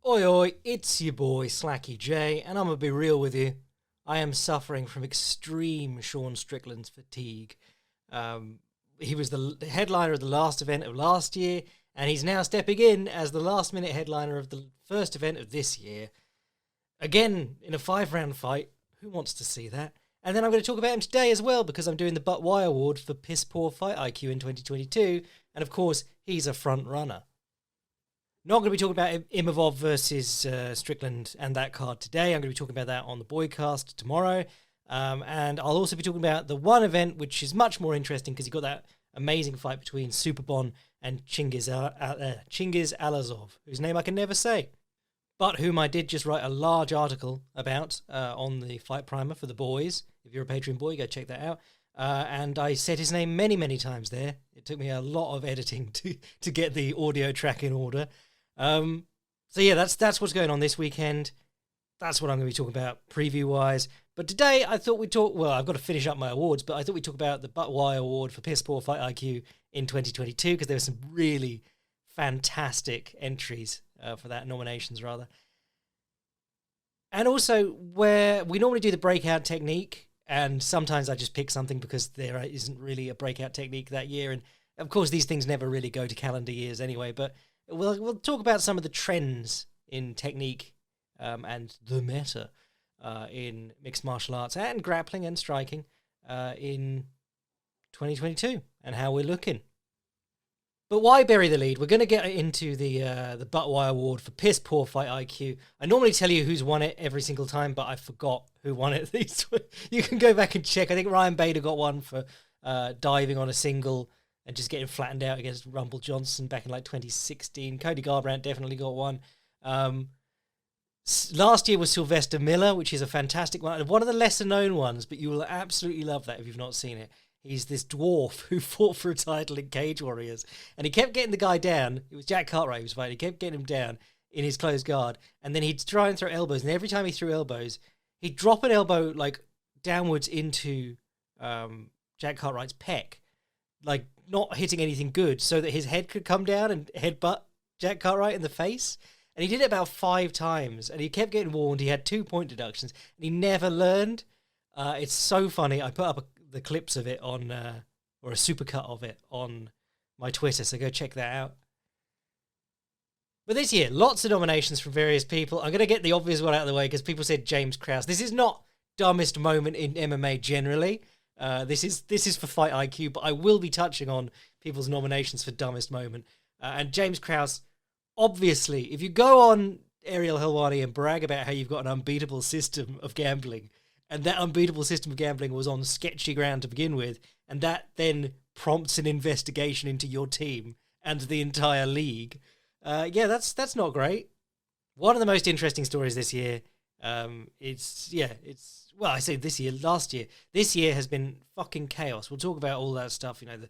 Oi oi, it's your boy Slacky J, and I'm gonna be real with you. I am suffering from extreme Sean Strickland's fatigue. He was the headliner of the last event of last year, and he's now stepping in as the last minute headliner of the first event of this year. Again, in a 5 round fight. Who wants to see that? And then I'm going to talk about him today as well, because I'm doing the But Why Award for Piss Poor Fight IQ in 2022, and of course, he's a front runner. Not going to be talking about Imavov versus Strickland and that card today. I'm going to be talking about that on the Boycast tomorrow. And I'll also be talking about the one event, which is much more interesting because you got that amazing fight between Superbon and Chingiz Alazov, whose name I can never say, but whom I did just write a large article about on the Fight Primer for the boys. If you're a Patreon boy, go check that out. And I said his name many, many times there. It took me a lot of editing to get the audio track in order. So yeah, that's what's going on this weekend. That's what I'm going to be talking about preview-wise. But today, I thought we'd talk... Well, I've got to finish up my awards, but I thought we'd talk about the But Why Award for Piss Poor Fight IQ in 2022, because there were some really fantastic entries for that, nominations rather. And also, where we normally do the breakout technique, and sometimes I just pick something because there isn't really a breakout technique that year. And of course, these things never really go to calendar years anyway, but we'll talk about some of the trends in technique and the meta in mixed martial arts and grappling and striking in 2022 and how we're looking. But why bury the lead? We're going to get into the But Why Award for Piss Poor Fight IQ. I normally tell you who's won it every single time, but I forgot who won it. You can go back and check. I think Ryan Bader got one for diving on a single and just getting flattened out against Rumble Johnson back in like 2016. Cody Garbrandt definitely got one. Last year was Sylvester Miller, which is a fantastic one. One of the lesser known ones, but you will absolutely love that if you've not seen it. He's this dwarf who fought for a title in Cage Warriors, and he kept getting the guy down. It was Jack Cartwright who was fighting. He kept getting him down in his closed guard, and then he'd try and throw elbows, and every time he threw elbows, he'd drop an elbow like downwards into Jack Cartwright's pec, like not hitting anything good, so that his head could come down and headbutt Jack Cartwright in the face. And he did it about 5 times, and he kept getting warned. He had 2 point deductions, and he never learned. It's so funny. I put up the clips of it on, or a supercut of it on my Twitter, so go check that out. But this year, lots of nominations from various people. I'm going to get the obvious one out of the way because people said James Krause. This is not dumbest moment in MMA generally. This is for Fight IQ, but I will be touching on people's nominations for dumbest moment. And James Krause, obviously, if you go on Ariel Helwani and brag about how you've got an unbeatable system of gambling, and that unbeatable system of gambling was on sketchy ground to begin with, and that then prompts an investigation into your team and the entire league, that's not great. One of the most interesting stories this year, I say this year, last year. This year has been fucking chaos. We'll talk about all that stuff, the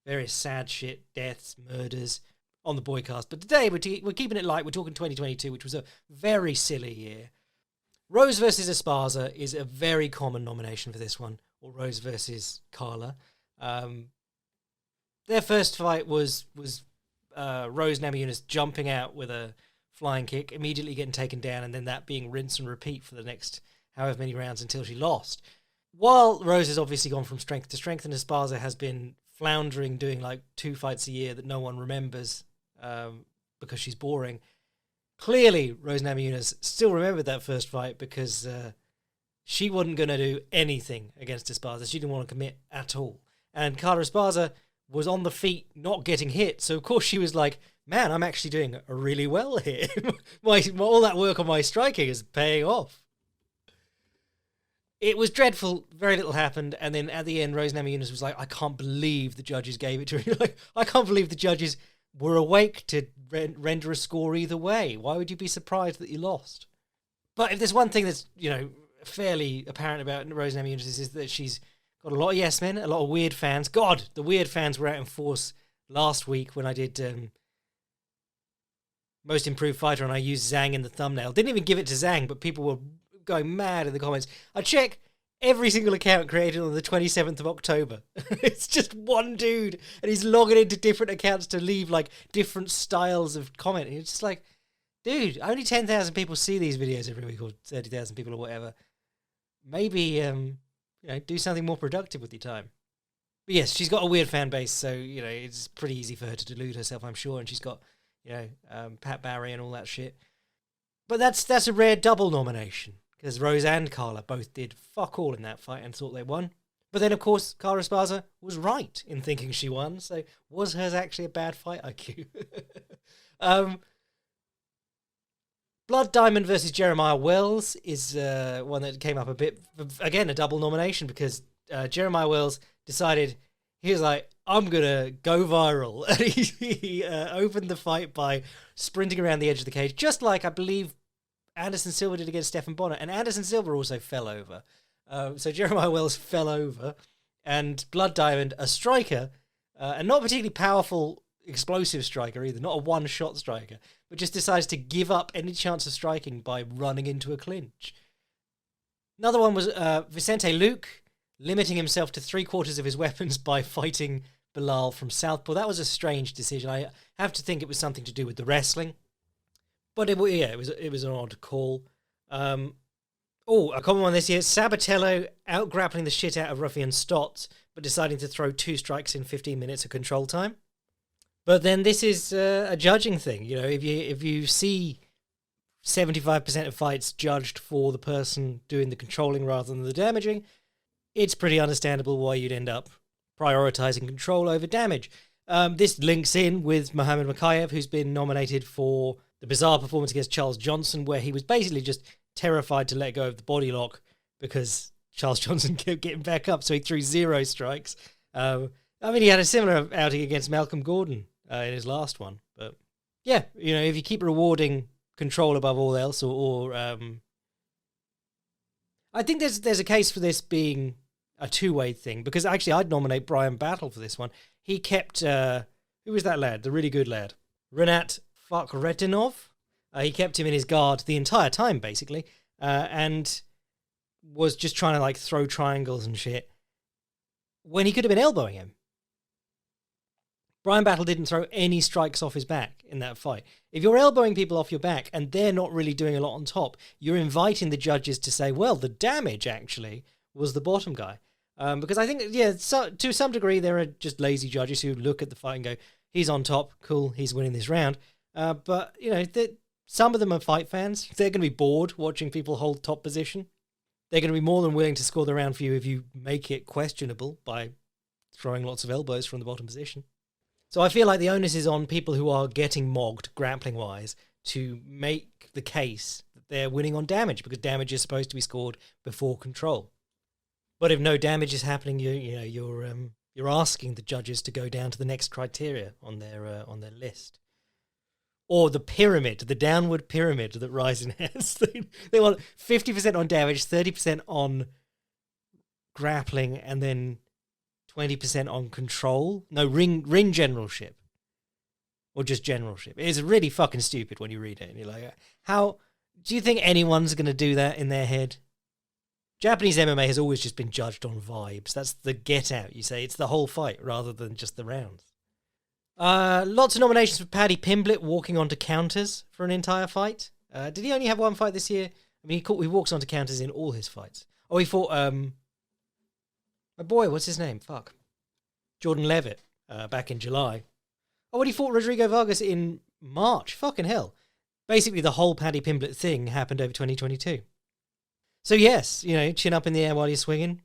various sad shit, deaths, murders, on the Boycast. But today, we're keeping it light. We're talking 2022, which was a very silly year. Rose versus Esparza is a very common nomination for this one, or Rose versus Carla. Their first fight was Rose Namajunas jumping out with a flying kick, immediately getting taken down, and then that being rinse and repeat for the next however many rounds until she lost. While Rose has obviously gone from strength to strength, and Esparza has been floundering, doing like 2 fights a year that no one remembers because she's boring. Clearly, Rose Namajunas still remembered that first fight because she wasn't going to do anything against Esparza. She didn't want to commit at all. And Carla Esparza was on the feet, not getting hit. So, of course, she was like, man, I'm actually doing really well here. All that work on my striking is paying off. It was dreadful. Very little happened. And then at the end, Rose Namajunas was like, I can't believe the judges gave it to me. Like, I can't believe the judges were awake to render a score either way. Why would you be surprised that you lost? But if there's one thing that's, fairly apparent about Rose Namajunas is that she's got a lot of yes men, a lot of weird fans. God, the weird fans were out in force last week when I did Most Improved Fighter and I used Zhang in the thumbnail. Didn't even give it to Zhang, but people were going mad in the comments. I check every single account created on the 27th of October. It's just one dude, and he's logging into different accounts to leave, like, different styles of comment. And it's just like, Dude, only 10,000 people see these videos every week, or 30,000 people, or whatever. Maybe, do something more productive with your time. But yes, she's got a weird fan base, so, it's pretty easy for her to delude herself, I'm sure. And she's got, Pat Barry and all that shit. But that's a rare double nomination, because Rose and Carla both did fuck all in that fight and thought they won. But then, of course, Cara Esparza was right in thinking she won, so was hers actually a bad fight IQ? Blood Diamond versus Jeremiah Wells is one that came up a bit. Again, a double nomination, because Jeremiah Wells decided, he was like, I'm going to go viral. And he opened the fight by sprinting around the edge of the cage, just like I believe Anderson Silva did against Stephan Bonner. And Anderson Silva also fell over. So Jeremiah Wells fell over, and Blood Diamond, a striker, and not particularly powerful, explosive striker either, not a one-shot striker, but just decides to give up any chance of striking by running into a clinch. Another one was Vicente Luque, limiting himself to 3/4 of his weapons by fighting Bilal from southpaw. That was a strange decision. I have to think it was something to do with the wrestling, but it was an odd call. A common one this year: Sabatello out-grappling the shit out of Ruffian Stott, but deciding to throw 2 strikes in 15 minutes of control time. But then this is a judging thing. If you see 75% of fights judged for the person doing the controlling rather than the damaging, it's pretty understandable why you'd end up prioritizing control over damage. This links in with Mohamed Makayev, who's been nominated for the bizarre performance against Charles Johnson, where he was basically just terrified to let go of the body lock because Charles Johnson kept getting back up, so he threw 0 strikes. He had a similar outing against Malcolm Gordon in his last one. But yeah, if you keep rewarding control above all else, or I think there's a case for this being a two-way thing, because actually I'd nominate Brian Battle for this one. He kept, who was that lad? The really good lad? Renat Fakhretdinov. He kept him in his guard the entire time, basically, and was just trying to throw triangles and shit when he could have been elbowing him. Brian Battle didn't throw any strikes off his back in that fight. If you're elbowing people off your back and they're not really doing a lot on top, you're inviting the judges to say, well, the damage actually was the bottom guy. Because I think, to some degree, there are just lazy judges who look at the fight and go, he's on top, cool, he's winning this round. But, some of them are fight fans. They're going to be bored watching people hold top position. They're going to be more than willing to score the round for you if you make it questionable by throwing lots of elbows from the bottom position. So I feel like the onus is on people who are getting mogged grappling-wise to make the case that they're winning on damage, because damage is supposed to be scored before control. But if no damage is happening, you're asking the judges to go down to the next criteria on their list. Or the pyramid, the downward pyramid that Ryzen has. They want 50% on damage, 30% on grappling, and then 20% on control. No, ring generalship. Or just generalship. It's really fucking stupid when you read it. And you're like, how do you think anyone's going to do that in their head? Japanese MMA has always just been judged on vibes. That's the get out. You say it's the whole fight rather than just the rounds. Lots of nominations for Paddy Pimblett walking onto counters for an entire fight. Did he only have one fight this year? I mean, he walks onto counters in all his fights. Oh, he fought, my boy, what's his name? Fuck. Jordan Levitt, back in July. Oh, and he fought Rodrigo Vargas in March. Fucking hell. Basically, the whole Paddy Pimblett thing happened over 2022. So yes, chin up in the air while you're swinging.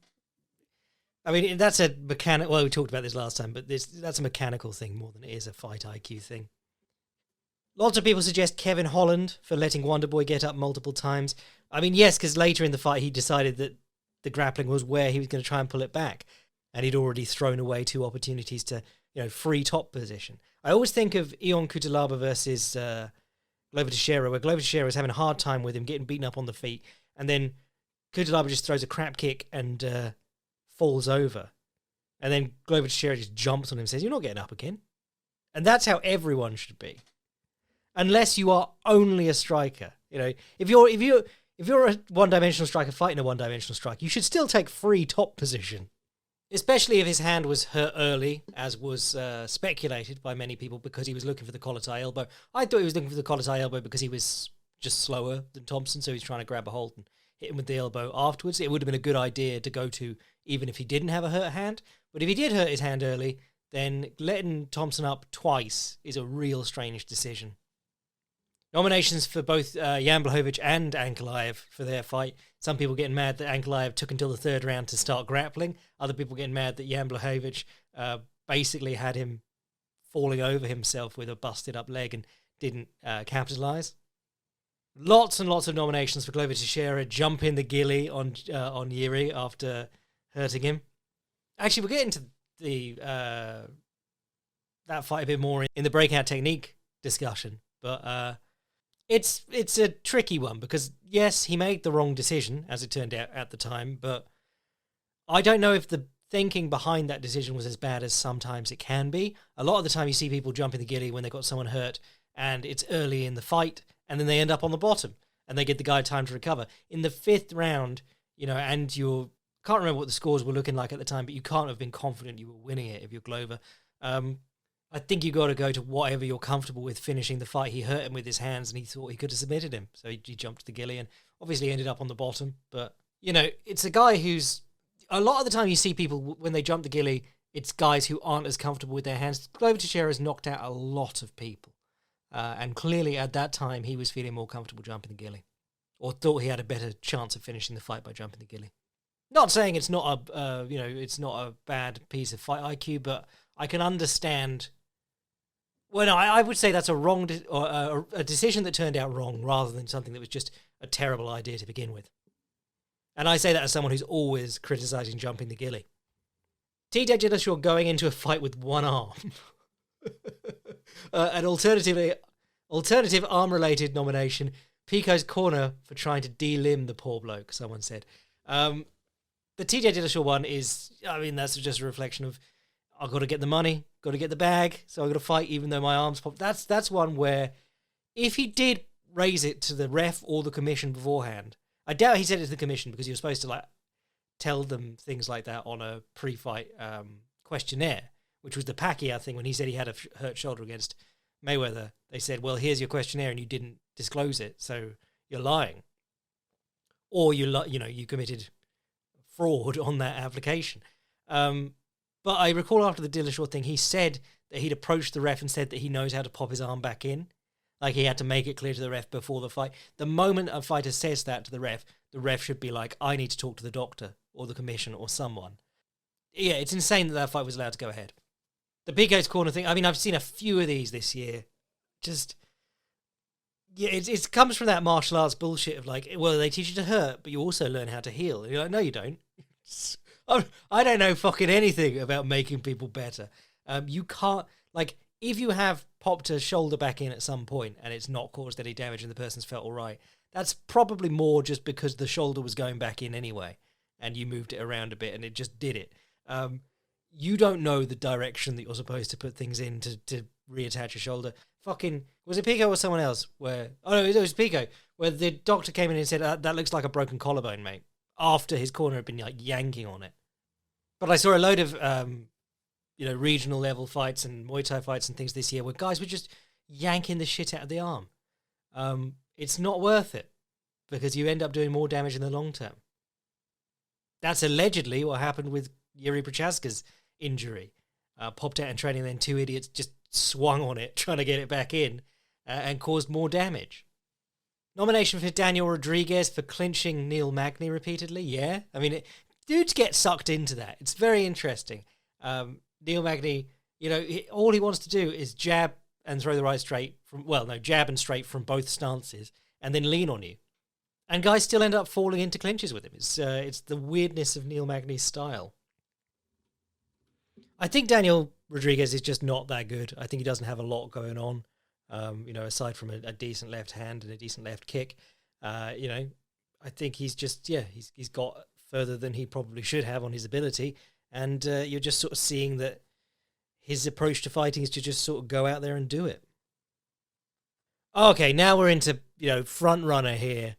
I mean, that's a mechanical... Well, we talked about this last time, but that's a mechanical thing more than it is a fight IQ thing. Lots of people suggest Kevin Holland for letting Wonderboy get up multiple times. I mean, yes, because later in the fight he decided that the grappling was where he was going to try and pull it back, and he'd already thrown away 2 opportunities to, free top position. I always think of Ion Cutelaba versus Glover Teixeira, where Glover Teixeira was having a hard time with him, getting beaten up on the feet, and then Cutelaba just throws a crap kick and... falls over, and then Glover Teixeira just jumps on him and says, "You're not getting up again." And that's how everyone should be, unless you are only a striker. If you're a one-dimensional striker fighting a one-dimensional striker, you should still take free top position. Especially if his hand was hurt early, as was speculated by many people, because he was looking for the collar tie elbow. I thought he was looking for the collar tie elbow because he was just slower than Thompson, so he's trying to grab a hold and hit him with the elbow afterwards. It would have been a good idea to go to, even if he didn't have a hurt hand. But if he did hurt his hand early, then letting Thompson up twice is a real strange decision. Nominations for both Jan Blachowicz and Ankalaev for their fight. Some people getting mad that Ankalaev took until the third round to start grappling. Other people getting mad that Jan Blachowicz basically had him falling over himself with a busted up leg and didn't capitalise. Lots and lots of nominations for Glover Teixeira jumping the ghillie on Yuri after hurting him. Actually, we'll get into the that fight a bit more in the breakout technique discussion, but it's a tricky one because, yes, he made the wrong decision, as it turned out at the time, but I don't know if the thinking behind that decision was as bad as sometimes it can be. A lot of the time you see people jumping the ghillie when they've got someone hurt and it's early in the fight, and then they end up on the bottom and they give the guy time to recover. In the fifth round, and you can't remember what the scores were looking like at the time, but you can't have been confident you were winning it if you're Glover. I think you got to go to whatever you're comfortable with finishing the fight. He hurt him with his hands and he thought he could have submitted him. So he jumped the ghillie and obviously ended up on the bottom. But, it's a guy who's... A lot of the time you see people, when they jump the ghillie, it's guys who aren't as comfortable with their hands. Glover Teixeira has knocked out a lot of people. And clearly at that time he was feeling more comfortable jumping the ghillie. Or thought he had a better chance of finishing the fight by jumping the ghillie. Not saying it's not it's not a bad piece of fight IQ, but I can understand... Well, no, I would say that's a decision that turned out wrong rather than something that was just a terrible idea to begin with. And I say that as someone who's always criticising jumping the ghillie. TJ Dillashaw going into a fight with one arm. An alternative arm-related nomination, Pico's corner for trying to de-limb the poor bloke, someone said. The TJ Dillashaw one is, that's just a reflection of, I've got to get the money, got to get the bag, so I've got to fight even though my arm's popped. That's one where, if he did raise it to the ref or the commission beforehand, I doubt he said it to the commission because he was supposed to tell them things like that on a pre-fight questionnaire, which was the Pacquiao thing when he said he had a hurt shoulder against Mayweather. They said, well, here's your questionnaire and you didn't disclose it, so you're lying. Or you committed fraud on that application. But I recall after the Dillashaw thing, he said that he'd approached the ref and said that he knows how to pop his arm back in. Like he had to make it clear to the ref before the fight. The moment a fighter says that to the ref should be like, I need to talk to the doctor or the commission or someone. Yeah, it's insane that fight was allowed to go ahead. The Pico's corner thing, I've seen a few of these this year. It comes from that martial arts bullshit of they teach you to hurt, but you also learn how to heal. And you're like, no, you don't. I don't know fucking anything about making people better. You can't, if you have popped a shoulder back in at some point and it's not caused any damage and the person's felt all right, that's probably more just because the shoulder was going back in anyway and you moved it around a bit and it just did it. You don't know the direction that you're supposed to put things in to reattach your shoulder. Fucking, was it Pico or someone else where, it was Pico, where the doctor came in and said, that looks like a broken collarbone, mate, after his corner had been yanking on it. But I saw a load of, regional level fights and Muay Thai fights and things this year where guys were just yanking the shit out of the arm. It's not worth it because you end up doing more damage in the long term. That's allegedly what happened with Yuri Prochaska's injury. Popped out in training, then two idiots just swung on it, trying to get it back in, and caused more damage. Nomination for Daniel Rodriguez for clinching Neil Magny repeatedly. Yeah, dudes get sucked into that. It's very interesting. Neil Magny, all he wants to do is jab and throw the right straight jab and straight from both stances and then lean on you. And guys still end up falling into clinches with him. It's the weirdness of Neil Magny's style. I think Daniel Rodriguez is just not that good. I think he doesn't have a lot going on, aside from a decent left hand and a decent left kick. I think he's just, he's got further than he probably should have on his ability. And you're just sort of seeing that his approach to fighting is to just sort of go out there and do it. Okay, now we're into, front runner here.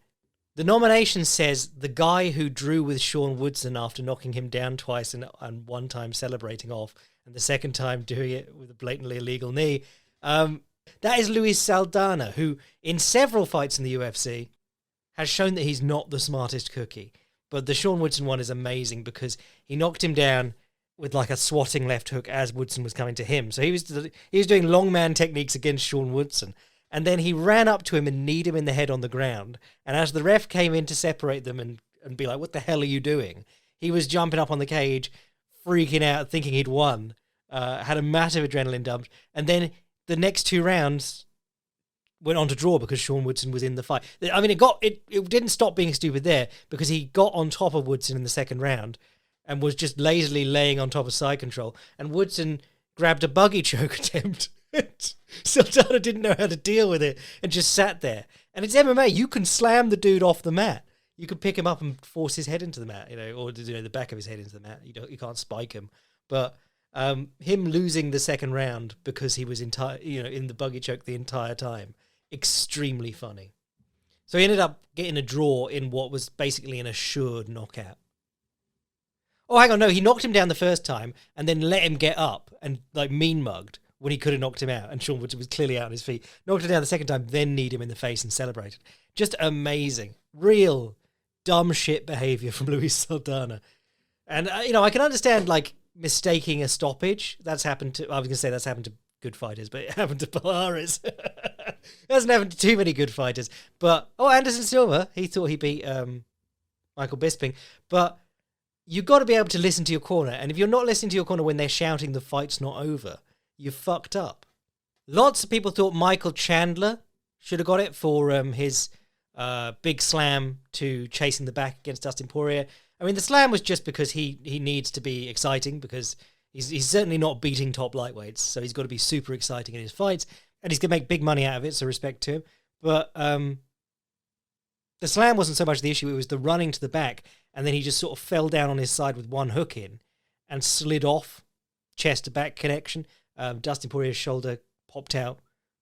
The nomination says the guy who drew with Sean Woodson after knocking him down twice and one time celebrating off, and the second time doing it with a blatantly illegal knee. That is Luis Saldana, who in several fights in the UFC has shown that he's not the smartest cookie. But the Sean Woodson one is amazing because he knocked him down with like a swatting left hook as Woodson was coming to him. So he was doing long man techniques against Sean Woodson. And then he ran up to him and kneed him in the head on the ground. And as the ref came in to separate them and be like, what the hell are you doing? He was jumping up on the cage, freaking out, thinking he'd won. Had a massive adrenaline dump. And then the next 2 rounds went on to draw because Sean Woodson was in the fight. I mean, it didn't stop being stupid there because he got on top of Woodson in the second round and was just lazily laying on top of side control. And Woodson grabbed a buggy choke attempt. Saldana didn't know how to deal with it and just sat there. And it's MMA. You can slam the dude off the mat. You can pick him up and force his head into the mat, or the back of his head into the mat. You can't spike him. But him losing the second round because he was in the buggy choke the entire time, extremely funny. So he ended up getting a draw in what was basically an assured knockout. Oh, hang on, no, he knocked him down the first time and then let him get up and like mean mugged when he could have knocked him out, and Sean Woodson was clearly out on his feet. Knocked him down the second time, then kneed him in the face and celebrated. Just amazing. Real dumb shit behaviour from Luis Saldana. And, I can understand, like, mistaking a stoppage. I was going to say that's happened to good fighters, but it happened to Polaris. It hasn't happened to too many good fighters. But, Anderson Silva, he thought he beat Michael Bisping. But you've got to be able to listen to your corner. And if you're not listening to your corner when they're shouting the fight's not over, you fucked up. Lots of people thought Michael Chandler should have got it for his big slam to chasing the back against Dustin Poirier. I mean, the slam was just because he needs to be exciting because he's certainly not beating top lightweights, so he's got to be super exciting in his fights, and he's going to make big money out of it, so respect to him. But the slam wasn't so much the issue, it was the running to the back, and then he just sort of fell down on his side with one hook in and slid off chest-to-back connection. Dustin Poirier's shoulder popped out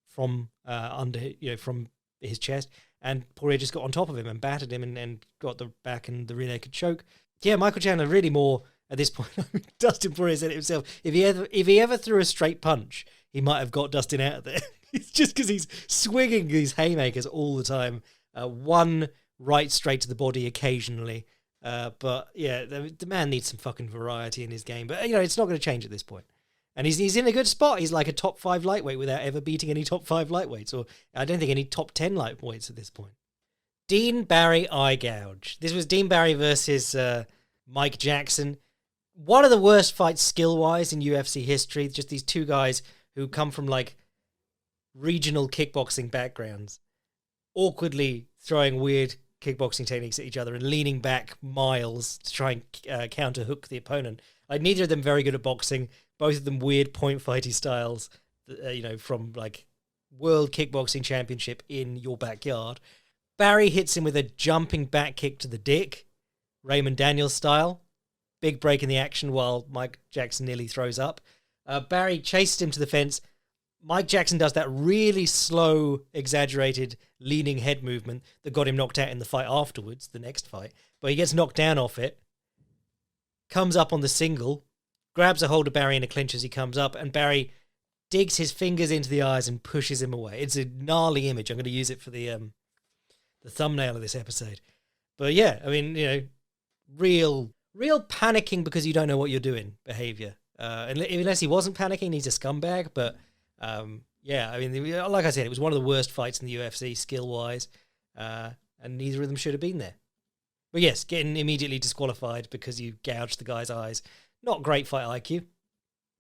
from from his chest, and Poirier just got on top of him and battered him and got the back and the rear naked choke. Yeah, Michael Chandler really more at this point. Dustin Poirier said it himself. If he ever threw a straight punch, he might have got Dustin out of there. It's just because he's swinging these haymakers all the time. One right straight to the body occasionally. But yeah, the man needs some fucking variety in his game. But it's not going to change at this point. And he's in a good spot. He's like a top 5 lightweight without ever beating any top 5 lightweights, or I don't think any top 10 lightweights at this point. Dean Barry eye gouge. This was Dean Barry versus Mike Jackson. One of the worst fights skill-wise in UFC history. Just these two guys who come from like regional kickboxing backgrounds, awkwardly throwing weird kickboxing techniques at each other and leaning back miles to try and counter hook the opponent. Like, neither of them very good at boxing. Both of them weird point fighty styles, from like World Kickboxing Championship in your backyard. Barry hits him with a jumping back kick to the dick, Raymond Daniels style. Big break in the action while Mike Jackson nearly throws up. Barry chases him to the fence. Mike Jackson does that really slow, exaggerated, leaning head movement that got him knocked out in the fight afterwards, the next fight. But he gets knocked down off it, comes up on the single, grabs a hold of Barry in a clinch as he comes up, and Barry digs his fingers into the eyes and pushes him away. It's a gnarly image. I'm going to use it for the thumbnail of this episode. But yeah, I mean, real panicking because you don't know what you're doing behavior. Unless he wasn't panicking, he's a scumbag. But yeah, I mean, like I said, it was one of the worst fights in the UFC skill-wise, and neither of them should have been there. But yes, getting immediately disqualified because you gouged the guy's eyes. Not great fight IQ.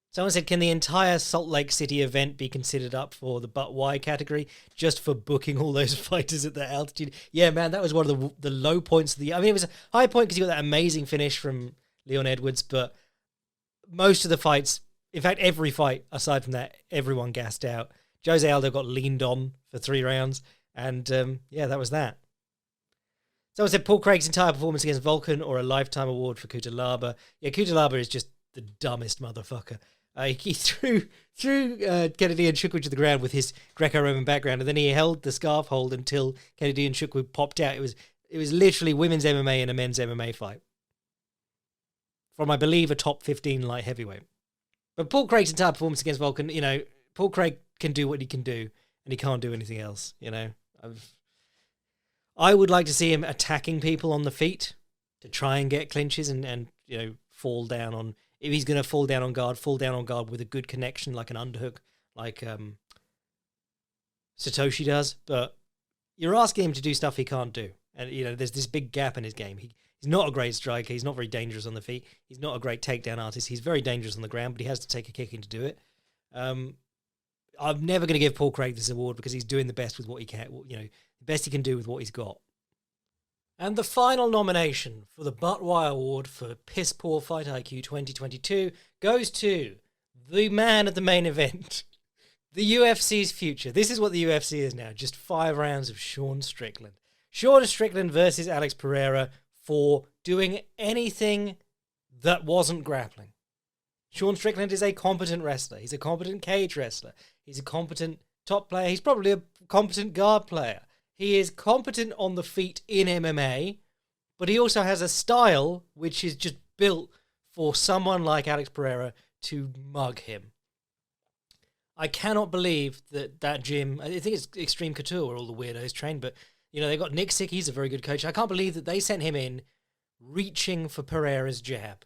Someone said, can the entire Salt Lake City event be considered up for the but why category just for booking all those fighters at that altitude? Yeah, man, that was one of the low points of the... I mean, it was a high point because you got that amazing finish from Leon Edwards, but most of the fights, in fact, every fight aside from that, everyone gassed out. Jose Aldo got leaned on for 3 rounds, and yeah, that was that. Someone said Paul Craig's entire performance against Vulcan or a lifetime award for Kutalaba. Yeah, Kutalaba is just the dumbest motherfucker. He threw Kennedy and Chukwu to the ground with his Greco-Roman background, and then he held the scarf hold until Kennedy and Chukwu popped out. It It was literally women's MMA and a men's MMA fight from, I believe, a top 15 light heavyweight. But Paul Craig's entire performance against Volkan, Paul Craig can do what he can do, and he can't do anything else. I would like to see him attacking people on the feet to try and get clinches and fall down on. If he's going to fall down on guard with a good connection, like an underhook, like Satoshi does. But you're asking him to do stuff he can't do. And, there's this big gap in his game. He's not a great striker. He's not very dangerous on the feet. He's not a great takedown artist. He's very dangerous on the ground, but he has to take a kicking to do it. I'm never going to give Paul Craig this award because he's doing the best with what he can, the best he can do with what he's got. And the final nomination for the Buttwire Award for Piss Poor Fight IQ 2022 goes to the man at the main event, the UFC's future. This is what the UFC is now, just 5 rounds of Sean Strickland. Sean Strickland versus Alex Pereira for doing anything that wasn't grappling. Sean Strickland is a competent wrestler. He's a competent cage wrestler. He's a competent top player. He's probably a competent guard player. He is competent on the feet in MMA, but he also has a style which is just built for someone like Alex Pereira to mug him. I cannot believe that gym, I think it's Extreme Couture where all the weirdos train, but they've got Nick Sick, he's a very good coach. I can't believe that they sent him in reaching for Pereira's jab.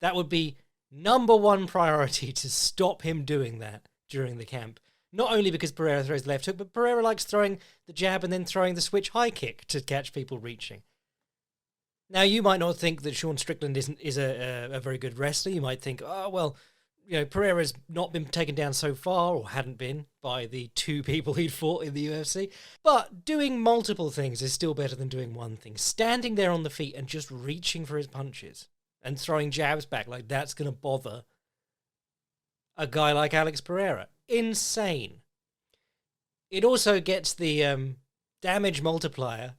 That would be number one priority, to stop him doing that during the camp. Not only because Pereira throws the left hook, but Pereira likes throwing the jab and then throwing the switch high kick to catch people reaching. Now, you might not think that Sean Strickland is a very good wrestler. You might think, oh, well, Pereira's not been taken down so far, or hadn't been, by the 2 people he'd fought in the UFC. But doing multiple things is still better than doing one thing. Standing there on the feet and just reaching for his punches and throwing jabs back, like that's going to bother a guy like Alex Pereira. Insane. It also gets the damage multiplier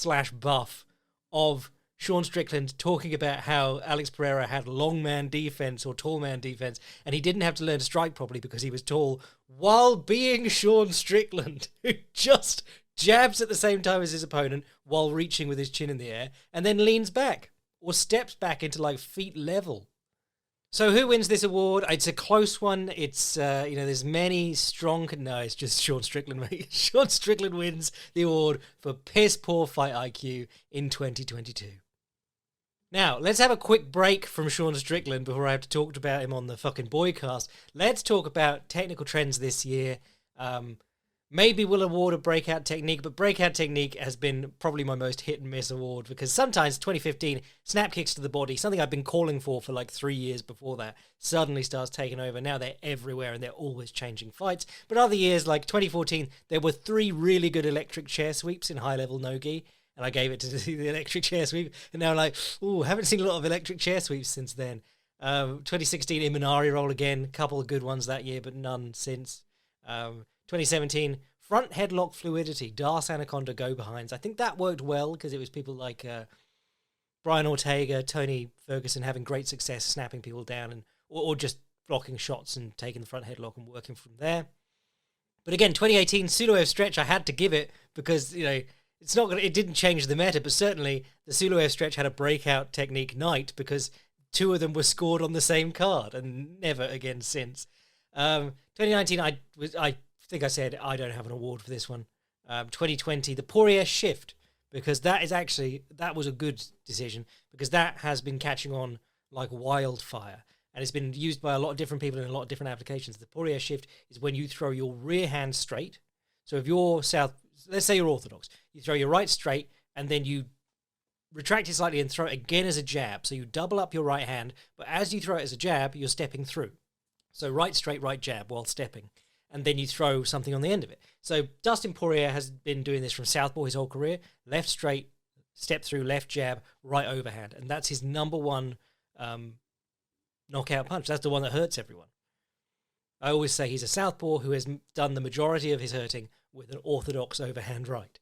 / buff of Sean Strickland talking about how Alex Pereira had long man defense or tall man defense, and he didn't have to learn to strike properly because he was tall, while being Sean Strickland, who just jabs at the same time as his opponent while reaching with his chin in the air, and then leans back or steps back into feet level. So who wins this award? It's a close one. It's, there's many strong... No, it's just Sean Strickland, mate. Sean Strickland wins the award for Piss Poor Fight IQ in 2022. Now, let's have a quick break from Sean Strickland before I have to talk about him on the fucking Boycast. Let's talk about technical trends this year. Maybe we'll award a breakout technique, but breakout technique has been probably my most hit and miss award, because sometimes 2015 snap kicks to the body, something I've been calling for 3 years before that, suddenly starts taking over. Now they're everywhere and they're always changing fights. But other years, like 2014, there were 3 really good electric chair sweeps in high-level no-gi, and I gave it to the electric chair sweep, and now I'm like, ooh, haven't seen a lot of electric chair sweeps since then. 2016 Imanari roll again, a couple of good ones that year, but none since. 2017, front headlock fluidity, Das Anaconda go-behinds. I think that worked well because it was people like Brian Ortega, Tony Ferguson having great success snapping people down or just blocking shots and taking the front headlock and working from there. But again, 2018 Suluev stretch, I had to give it because, it didn't change the meta, but certainly the Suluev stretch had a breakout technique night because 2 of them were scored on the same card and never again since. 2019, I think I said I don't have an award for this one. 2020, the Poirier shift, because that was a good decision, because that has been catching on like wildfire, and it's been used by a lot of different people in a lot of different applications. The Poirier shift is when you throw your rear hand straight. So if you're let's say you're orthodox, you throw your right straight, and then you retract it slightly and throw it again as a jab. So you double up your right hand, but as you throw it as a jab, you're stepping through. So right straight, right jab while stepping. And then you throw something on the end of it. So Dustin Poirier has been doing this from southpaw his whole career. Left straight, step through, left jab, right overhand. And that's his number one knockout punch. That's the one that hurts everyone. I always say he's a southpaw who has done the majority of his hurting with an orthodox overhand right.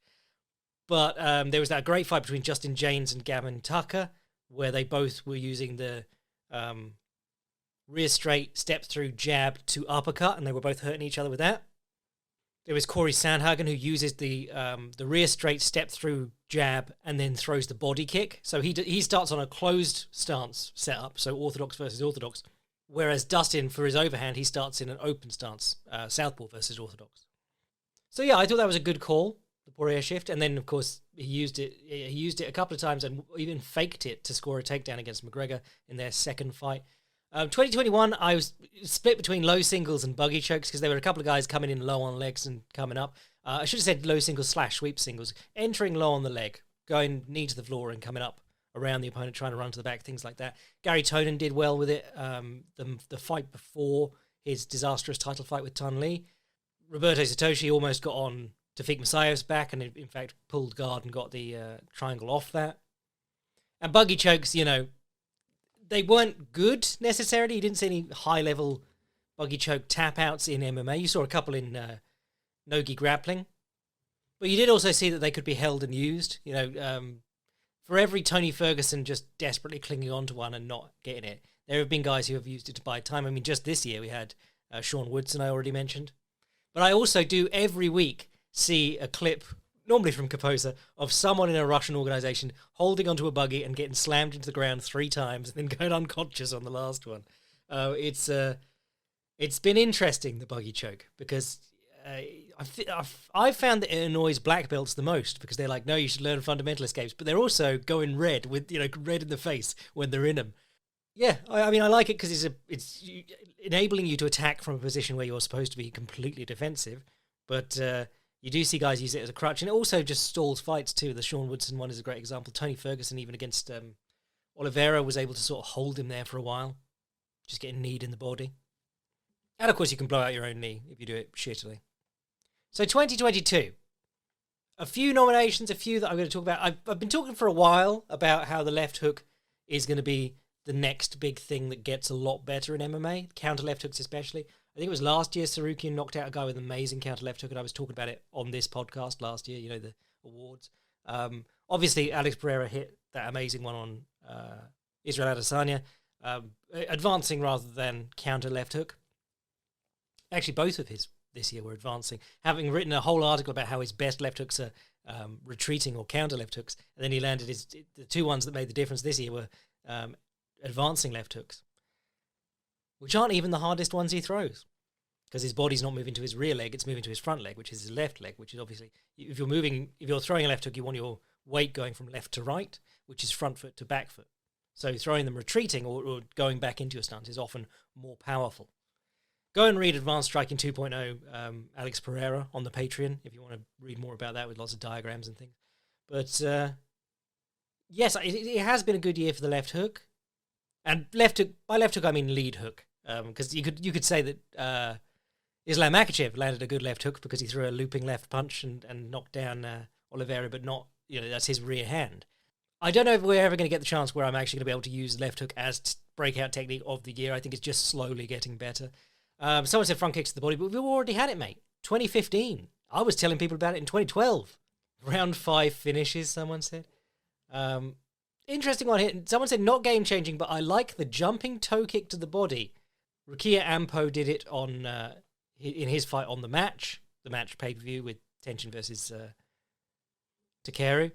But there was that great fight between Justin James and Gavin Tucker, where they both were using the rear straight, step through, jab to uppercut, and they were both hurting each other with that. There was Corey Sandhagen, who uses the rear straight step through jab and then throws the body kick. So he starts on a closed stance setup, so orthodox versus orthodox. Whereas Dustin, for his overhand, he starts in an open stance, southpaw versus orthodox. So yeah, I thought that was a good call, the Poirier shift. And then, of course, he used it a couple of times and even faked it to score a takedown against McGregor in their second fight. 2021, I was split between low singles and buggy chokes because there were a couple of guys coming in low on legs and coming up. I should have said low singles / sweep singles, entering low on the leg, going knee to the floor and coming up around the opponent, trying to run to the back, things like that. Gary Tonin did well with it. The fight before his disastrous title fight with Tun Lee, Roberto Satoshi almost got on Tafik Masayev's back and in fact pulled guard and got the triangle off that. And buggy chokes, they weren't good necessarily. You didn't see any high-level buggy choke tap-outs in MMA. You saw a couple in Nogi grappling. But you did also see that they could be held and used. For every Tony Ferguson just desperately clinging on to one and not getting it, there have been guys who have used it to buy time. I mean, just this year we had Sean Woodson, I already mentioned. But I also do every week see a clip, normally from Kaposa, of someone in a Russian organization holding onto a buggy and getting slammed into the ground 3 times and then going unconscious on the last one. It's been interesting, the buggy choke, because I've found that it annoys black belts the most because they're like, no, you should learn fundamental escapes, but they're also going red with red in the face when they're in them. Yeah, I mean, I like it because it's enabling you to attack from a position where you're supposed to be completely defensive, but you do see guys use it as a crutch, and it also just stalls fights too. The Sean Woodson one is a great example. Tony Ferguson, even against Oliveira, was able to sort of hold him there for a while, just getting kneed in the body. And of course, you can blow out your own knee if you do it shittily. So 2022, a few nominations, a few that I'm going to talk about. I've been talking for a while about how the left hook is going to be the next big thing that gets a lot better in MMA, counter left hooks especially. I think it was last year Sarukian knocked out a guy with an amazing counter left hook, and I was talking about it on this podcast last year, the awards. Obviously, Alex Pereira hit that amazing one on Israel Adesanya, advancing rather than counter left hook. Actually, both of his this year were advancing, having written a whole article about how his best left hooks are retreating or counter left hooks, and then he landed the 2 ones that made the difference this year were advancing left hooks, which aren't even the hardest ones he throws, because his body's not moving to his rear leg, it's moving to his front leg, which is his left leg, which is obviously, if you're throwing a left hook, you want your weight going from left to right, which is front foot to back foot. So throwing them retreating or going back into your stance is often more powerful. Go and read Advanced Striking 2.0, Alex Pereira, on the Patreon, if you want to read more about that with lots of diagrams and things. But yes, it has been a good year for the left hook. And left hook, by left hook I mean lead hook, because you could say that Islam Makhachev landed a good left hook because he threw a looping left punch and knocked down Oliveira, but not, that's his rear hand. I don't know if we're ever going to get the chance where I'm actually going to be able to use left hook as breakout technique of the year. I think it's just slowly getting better. Someone said front kicks to the body, but we've already had it, mate. 2015. I was telling people about it in 2012. Round 5 finishes, someone said. Interesting one here. Someone said not game-changing, but I like the jumping toe kick to the body. Rukia Ampo did it on in his fight on the match pay-per-view with Tension versus Takeru.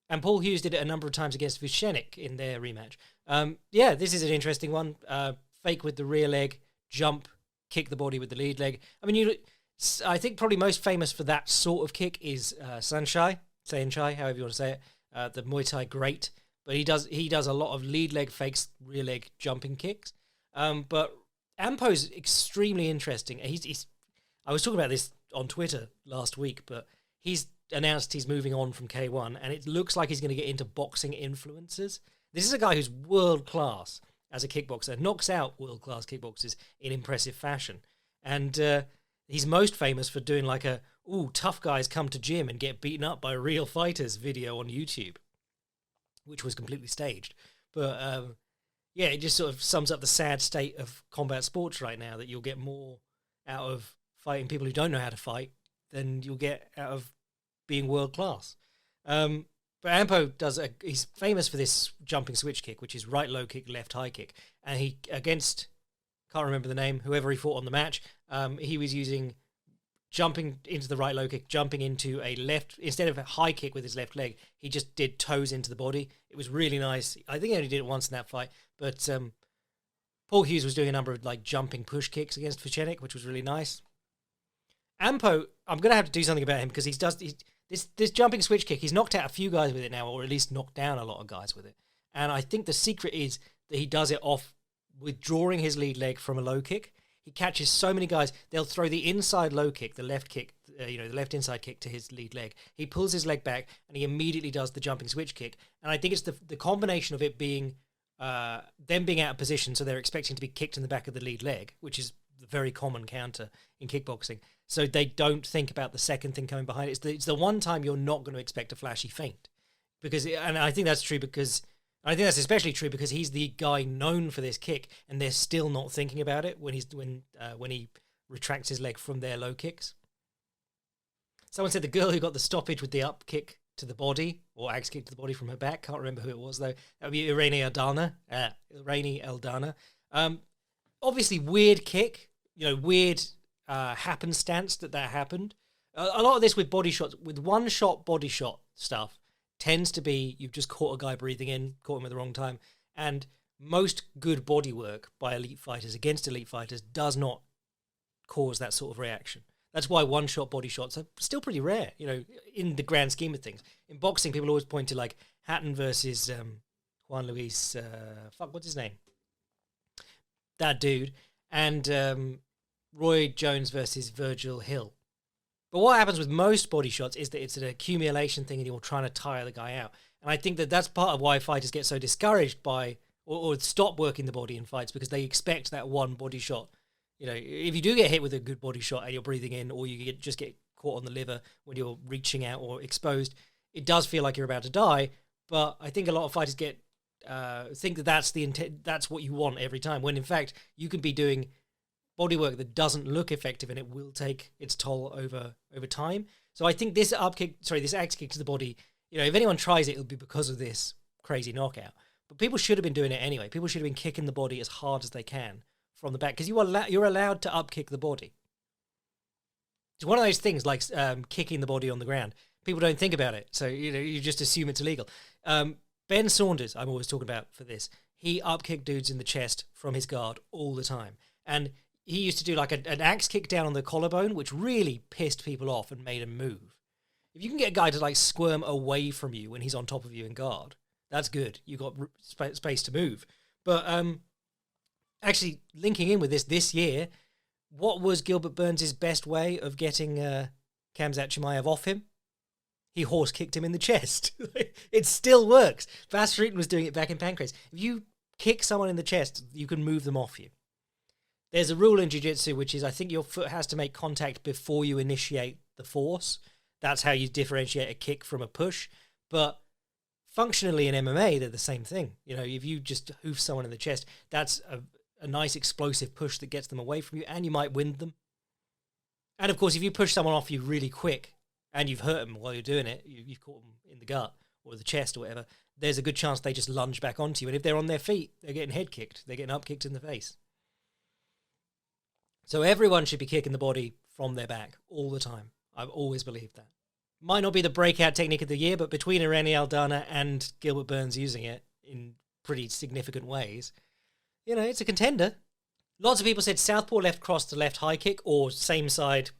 And Paul Hughes did it a number of times against Vucenic in their rematch. Yeah, this is an interesting one. Fake with the rear leg, jump, kick the body with the lead leg. I mean, I think probably most famous for that sort of kick is Saenchai, however you want to say it, the Muay Thai great. But he does a lot of lead leg fakes, rear leg jumping kicks. But Ampo's extremely interesting. I was talking about this on Twitter last week, but he's announced he's moving on from K1, and it looks like he's going to get into boxing influences. This is a guy who's world-class as a kickboxer, knocks out world-class kickboxers in impressive fashion. And he's most famous for doing like tough guys come to gym and get beaten up by real fighters video on YouTube, which was completely staged. But yeah, it just sort of sums up the sad state of combat sports right now, that you'll get more out of fighting people who don't know how to fight than you'll get out of being world-class. But Ampo he's famous for this jumping switch kick, which is right low kick, left high kick. And he, against, can't remember the name, whoever he fought on the match, he was using jumping into the right low kick, jumping into a left, instead of a high kick with his left leg, he just did toes into the body. It was really nice. I think he only did it once in that fight, but Paul Hughes was doing a number of like jumping push kicks against Vucenic, which was really nice. Ampo, I'm going to have to do something about him because this jumping switch kick, he's knocked out a few guys with it now, or at least knocked down a lot of guys with it. And I think the secret is that he does it off withdrawing his lead leg from a low kick. He catches so many guys, they'll throw the inside low kick, the left kick, the left inside kick to his lead leg. He pulls his leg back and he immediately does the jumping switch kick. And I think it's the combination of it being, them being out of position, so they're expecting to be kicked in the back of the lead leg, which is the very common counter in kickboxing. So they don't think about the second thing coming behind it. It's the one time you're not going to expect a flashy feint. And I think that's true because... I think that's especially true because he's the guy known for this kick, and they're still not thinking about it when he retracts his leg from their low kicks. Someone said the girl who got the stoppage with the up kick to the body, or axe kick to the body from her back, can't remember who it was though. That would be Irene Aldana. Obviously, weird kick. Weird happenstance that happened. A lot of this with body shots, with one shot body shot stuff, tends to be you've just caught a guy breathing in, caught him at the wrong time. And most good body work by elite fighters against elite fighters does not cause that sort of reaction. That's why one-shot body shots are still pretty rare, in the grand scheme of things. In boxing, people always point to, like, Hatton versus Juan Luis, what's his name? That dude. And Roy Jones versus Virgil Hill. But what happens with most body shots is that it's an accumulation thing and you're trying to tire the guy out. And I think that that's part of why fighters get so discouraged by or stop working the body in fights, because they expect that one body shot. If you do get hit with a good body shot and you're breathing in, or you just get caught on the liver when you're reaching out or exposed, it does feel like you're about to die. But I think a lot of fighters think that that's the intent, that's what you want every time, when in fact you can be doing bodywork that doesn't look effective and it will take its toll over time. So I think this axe kick to the body, if anyone tries it, it'll be because of this crazy knockout. But people should have been doing it anyway. People should have been kicking the body as hard as they can from the back, because you're allowed to up kick the body. It's one of those things like kicking the body on the ground. People don't think about it, so you just assume it's illegal. Ben Saunders, I'm always talking about for this, he up kicked dudes in the chest from his guard all the time, and he used to do like an axe kick down on the collarbone, which really pissed people off and made them move. If you can get a guy to like squirm away from you when he's on top of you in guard, that's good. You've got space to move. But actually linking in with this year, what was Gilbert Burns' best way of getting Khamzat Chimaev off him? He horse kicked him in the chest. It still works. Vas Rutten was doing it back in Pancrase. If you kick someone in the chest, you can move them off you. There's a rule in jiu-jitsu, which is I think your foot has to make contact before you initiate the force. That's how you differentiate a kick from a push. But functionally in MMA, they're the same thing. If you just hoof someone in the chest, that's a nice explosive push that gets them away from you, and you might wind them. And of course, if you push someone off you really quick and you've hurt them while you're doing it, you've caught them in the gut or the chest or whatever, there's a good chance they just lunge back onto you. And if they're on their feet, they're getting head kicked. They're getting up kicked in the face. So everyone should be kicking the body from their back all the time. I've always believed that. Might not be the breakout technique of the year, but between Irene Aldana and Gilbert Burns using it in pretty significant ways, it's a contender. Lots of people said southpaw left cross to left high kick, or same side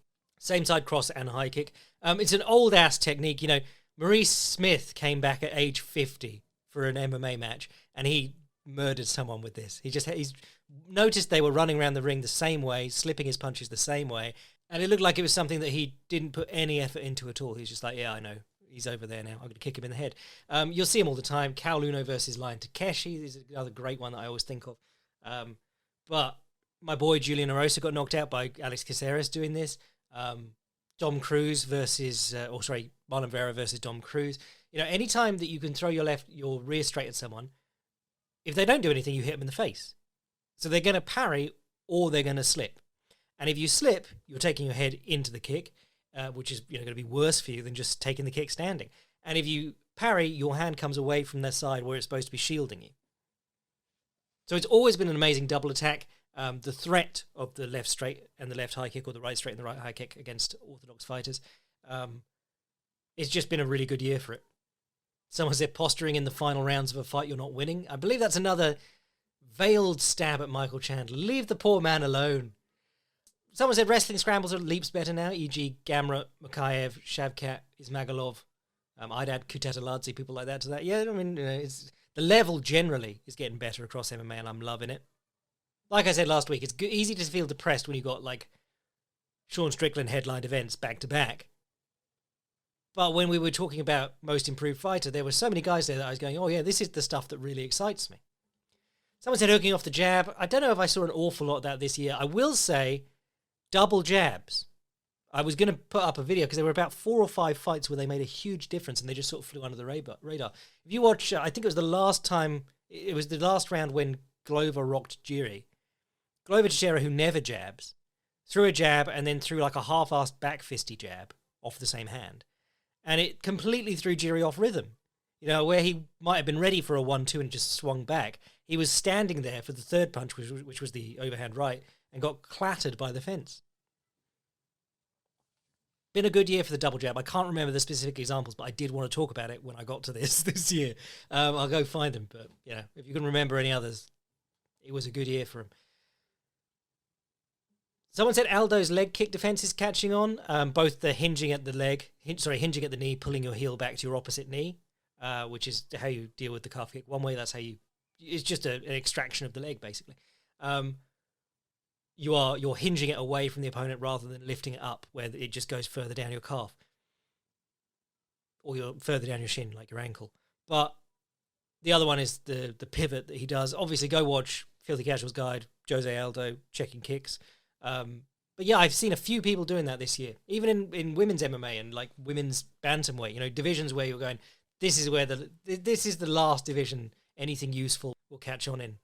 cross and high kick. It's an old ass technique. Maurice Smith came back at age 50 for an MMA match, and he murdered someone with this. He's noticed they were running around the ring the same way, slipping his punches the same way, and it looked like it was something that he didn't put any effort into at all. He's just like, yeah, I know. He's over there now. I'm going to kick him in the head. You'll see him all the time. Cal Luno versus Lion Takeshi is another great one that I always think of. But my boy Julian Erosa got knocked out by Alex Caceres doing this. Dom Cruz Marlon Vera versus Dom Cruz. Anytime that you can throw your rear straight at someone, if they don't do anything, you hit them in the face. So they're going to parry or they're going to slip. And if you slip, you're taking your head into the kick, which is going to be worse for you than just taking the kick standing. And if you parry, your hand comes away from their side where it's supposed to be shielding you. So it's always been an amazing double attack. the threat of the left straight and the left high kick, or the right straight and the right high kick against orthodox fighters. It's just been a really good year for it. Someone said posturing in the final rounds of a fight you're not winning. I believe that's another veiled stab at Michael Chandler. Leave the poor man alone. Someone said wrestling scrambles are leaps better now, e.g. Gamrot, Makayev, Shavkat, Ismagulov. I'd add Kutateladze, people like that to that. Yeah, I mean, the level generally is getting better across MMA, and I'm loving it. Like I said last week, it's easy to feel depressed when you got like Sean Strickland headlined events back to back. But when we were talking about most improved fighter, there were so many guys there that I was going, oh yeah, this is the stuff that really excites me. Someone said hooking off the jab. I don't know if I saw an awful lot of that this year. I will say double jabs. I was going to put up a video because there were about 4 or 5 fights where they made a huge difference and they just sort of flew under the radar. If you watch, I think it was the last round when Glover rocked Jiri. Glover Teixeira, who never jabs, threw a jab and then threw like a half-assed back fisty jab off the same hand. And it completely threw Jiri off rhythm. You know, where he might have been ready for a 1-2 and just swung back. He was standing there for the third punch, which was the overhand right, and got clattered by the fence. Been a good year for the double jab. I can't remember the specific examples, but I did want to talk about it when I got to this year. I'll go find them, but if you can remember any others, it was a good year for him. Someone said Aldo's leg kick defense is catching on. Both the hinging at the knee, pulling your heel back to your opposite knee, which is how you deal with the calf kick. One way, that's how it's just an extraction of the leg, basically. You're hinging it away from the opponent rather than lifting it up, where it just goes further down your calf, or you're further down your shin, like your ankle. But the other one is the pivot that he does. Obviously, go watch Filthy Casual's Guide, Jose Aldo checking kicks. But yeah, I've seen a few people doing that this year, even in women's MMA and like women's bantamweight, divisions where you're going, this is the last division anything useful will catch on in.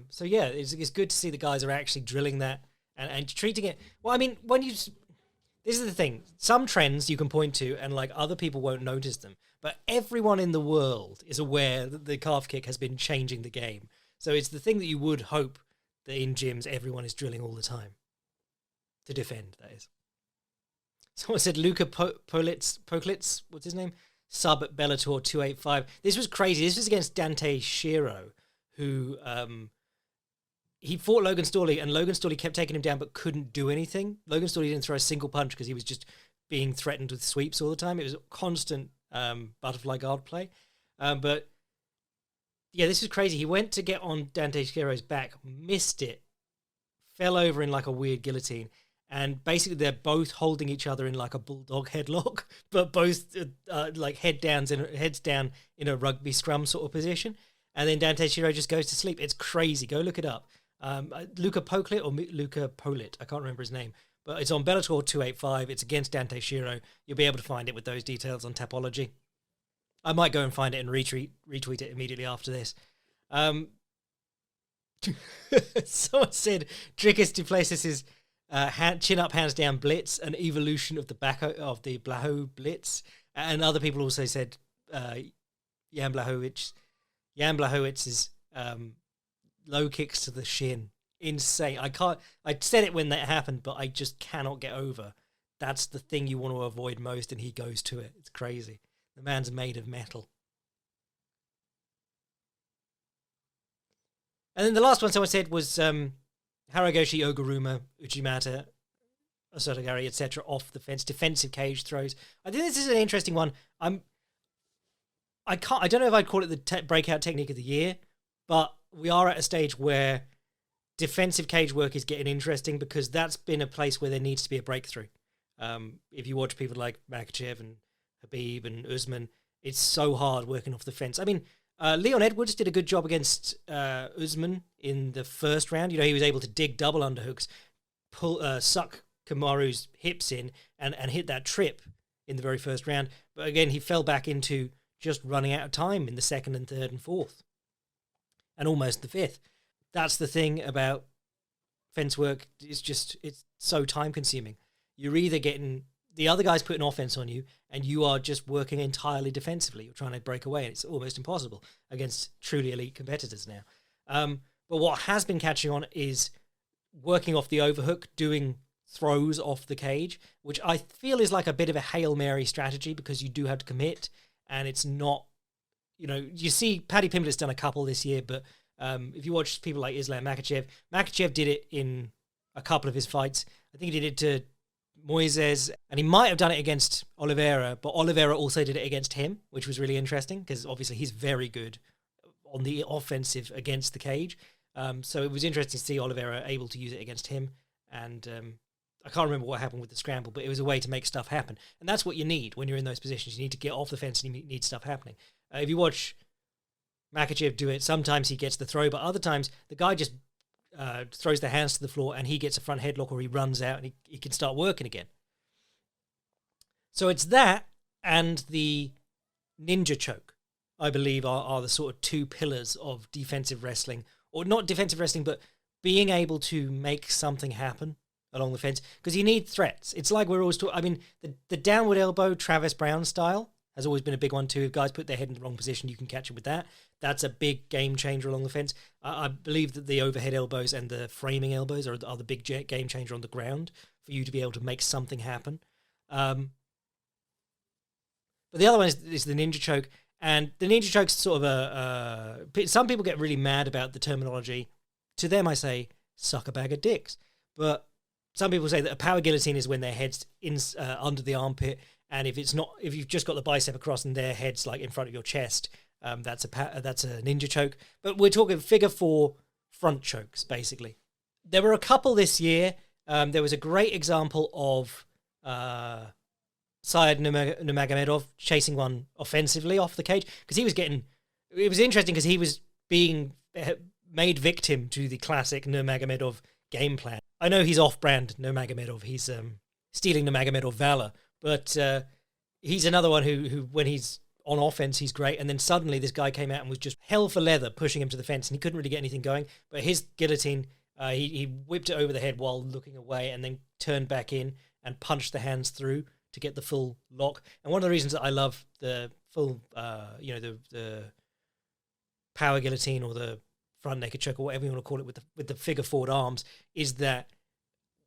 So yeah, it's good to see the guys are actually drilling that and treating it. Well, I mean, this is the thing, some trends you can point to and like other people won't notice them, but everyone in the world is aware that the calf kick has been changing the game. So it's the thing that you would hope that in gyms everyone is drilling all the time. To defend, that is. Someone said Luka Poklitz, what's his name? Sub at Bellator 285. This was crazy. This was against Dante Shiro, who he fought Logan Storley, and Logan Storley kept taking him down but couldn't do anything. Logan Storley didn't throw a single punch because he was just being threatened with sweeps all the time. It was constant butterfly guard play. But yeah, this is crazy. He went to get on Dante Shiro's back, missed it, fell over in like a weird guillotine, and basically they're both holding each other in like a bulldog headlock, but both like heads down in a rugby scrum sort of position. And then Dante Shiro just goes to sleep. It's crazy. Go look it up. Luka Poklitz or Luka Polit, I can't remember his name, but it's on Bellator 285. It's against Dante Shiro. You'll be able to find it with those details on Tapology. I might go and find it and retweet it immediately after this. Someone said Dricus Du Plessis' chin up, hands down blitz, an evolution of the Blaho blitz, and other people also said Jan Blahowicz's low kicks to the shin, insane. I said it when that happened, but I just cannot get over. That's the thing you want to avoid most, and he goes to it. It's crazy. The man's made of metal. And then the last one someone said was Haragoshi, Oguruma, Uchimata, Osotogari, etc. off the fence, defensive cage throws. I think this is an interesting one. I don't know if I'd call it the breakout technique of the year, but we are at a stage where defensive cage work is getting interesting because that's been a place where there needs to be a breakthrough. If you watch people like Makachev and Habib and Usman, it's so hard working off the fence. I mean, Leon Edwards did a good job against Usman in the first round. He was able to dig double underhooks, suck Kamaru's hips in, and hit that trip in the very first round. But again, he fell back into just running out of time in the second and third and fourth, and almost the fifth. That's the thing about fence work. It's so time consuming. You're either getting the other guy's putting offense on you, and you are just working entirely defensively. You're trying to break away, and it's almost impossible against truly elite competitors now. But what has been catching on is working off the overhook, doing throws off the cage, which I feel is like a bit of a Hail Mary strategy because you do have to commit, and it's not, you see Paddy Pimblett's done a couple this year, but if you watch people like Islam Makhachev did it in a couple of his fights. I think he did it to Moises, and he might have done it against Oliveira, but Oliveira also did it against him, which was really interesting because obviously he's very good on the offensive against the cage. So it was interesting to see Oliveira able to use it against him, and I can't remember what happened with the scramble, but it was a way to make stuff happen, and that's what you need when you're in those positions. You need to get off the fence and you need stuff happening. If you watch Makhachev do it, sometimes he gets the throw, but other times the guy just throws the hands to the floor and he gets a front headlock, or he runs out and he can start working again. So it's that and the ninja choke, I believe, are the sort of two pillars of defensive wrestling, or not defensive wrestling, but being able to make something happen along the fence, because you need threats. It's like we're always talking, I mean, the downward elbow Travis Brown style has always been a big one too. If guys put their head in the wrong position, you can catch them with that. That's a big game changer along the fence. I believe that the overhead elbows and the framing elbows are the big game changer on the ground for you to be able to make something happen. But the other one is the ninja choke. And the ninja choke's sort of some people get really mad about the terminology. To them, I say, suck a bag of dicks. But some people say that a power guillotine is when their head's under the armpit, and if you've just got the bicep across and their head's like in front of your chest, that's a ninja choke. But we're talking figure 4 front chokes, basically. There were a couple this year. There was a great example of Syed Nurmagomedov chasing one offensively off the cage, because it was interesting because he was being made victim to the classic Nurmagomedov game plan. I know he's off-brand Nurmagomedov. He's stealing Nurmagomedov valor, but he's another one who when he's on offense, he's great. And then suddenly this guy came out and was just hell for leather, pushing him to the fence, and he couldn't really get anything going. But his guillotine, he whipped it over the head while looking away, and then turned back in and punched the hands through to get the full lock. And one of the reasons that I love the full, the power guillotine or the front naked choke or whatever you want to call it with the figure 4 arms is that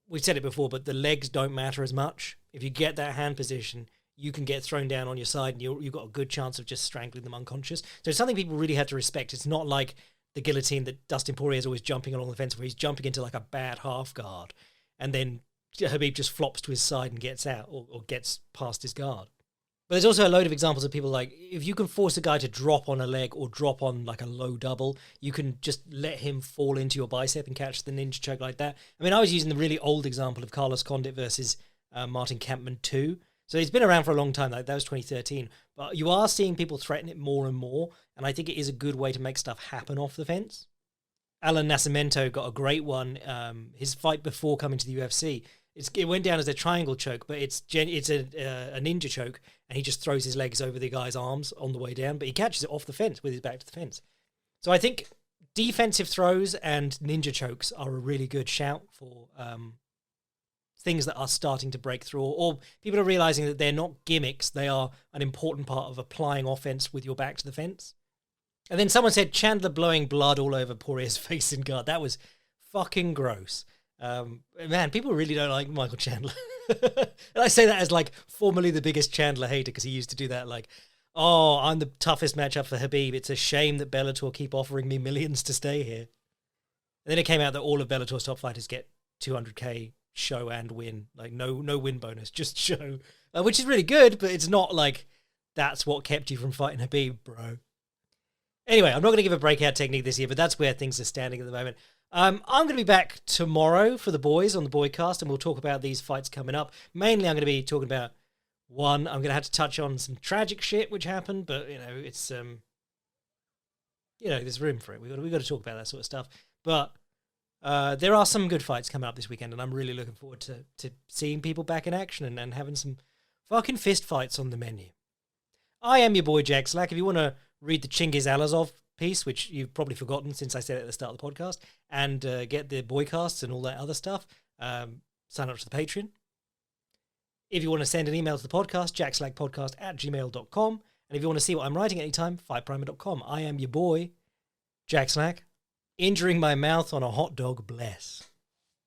we've said it before, but the legs don't matter as much. If you get that hand position, you can get thrown down on your side and you've got a good chance of just strangling them unconscious. So it's something people really have to respect. It's not like the guillotine that Dustin Poirier is always jumping along the fence, where he's jumping into like a bad half guard and then Khabib just flops to his side and gets out or gets past his guard. But there's also a load of examples of people like, if you can force a guy to drop on a leg or drop on like a low double, you can just let him fall into your bicep and catch the ninja choke like that. I mean, I was using the really old example of Carlos Condit versus Martin Kampmann 2. So it's been around for a long time. Like that was 2013. But you are seeing people threaten it more and more. And I think it is a good way to make stuff happen off the fence. Alan Nascimento got a great one. His fight before coming to the UFC, it went down as a triangle choke, but it's a ninja choke, and he just throws his legs over the guy's arms on the way down, but he catches it off the fence with his back to the fence. So I think defensive throws and ninja chokes are a really good shout for things that are starting to break through, or people are realizing that they're not gimmicks, they are an important part of applying offense with your back to the fence. And then someone said Chandler blowing blood all over Poirier's face in guard. That was fucking gross. Man, people really don't like Michael Chandler. And I say that as like formerly the biggest Chandler hater, because he used to do that like, oh, I'm the toughest matchup for Khabib. It's a shame that Bellator keep offering me millions to stay here. And then it came out that all of Bellator's top fighters get 200k show and win. Like no win bonus, just show. Which is really good, but it's not like that's what kept you from fighting Khabib, bro. Anyway, I'm not going to give a breakout technique this year, but that's where things are standing at the moment. I'm going to be back tomorrow for the boys on the Boycast, and we'll talk about these fights coming up. Mainly, I'm going to be talking about one. I'm going to have to touch on some tragic shit which happened, but it's there's room for it. We've got to talk about that sort of stuff. But there are some good fights coming up this weekend, and I'm really looking forward to seeing people back in action and having some fucking fist fights on the menu. I am your boy Jack Slack. If you want to read the Chingiz Alazov piece, which you've probably forgotten since I said it at the start of the podcast, and get the Boycasts and all that other stuff, sign up to the Patreon. If you want to send an email to the podcast, jackslackpodcast@gmail.com. And if you want to see what I'm writing anytime, fightprimer.com. I am your boy, Jack Slack, injuring my mouth on a hot dog, bless.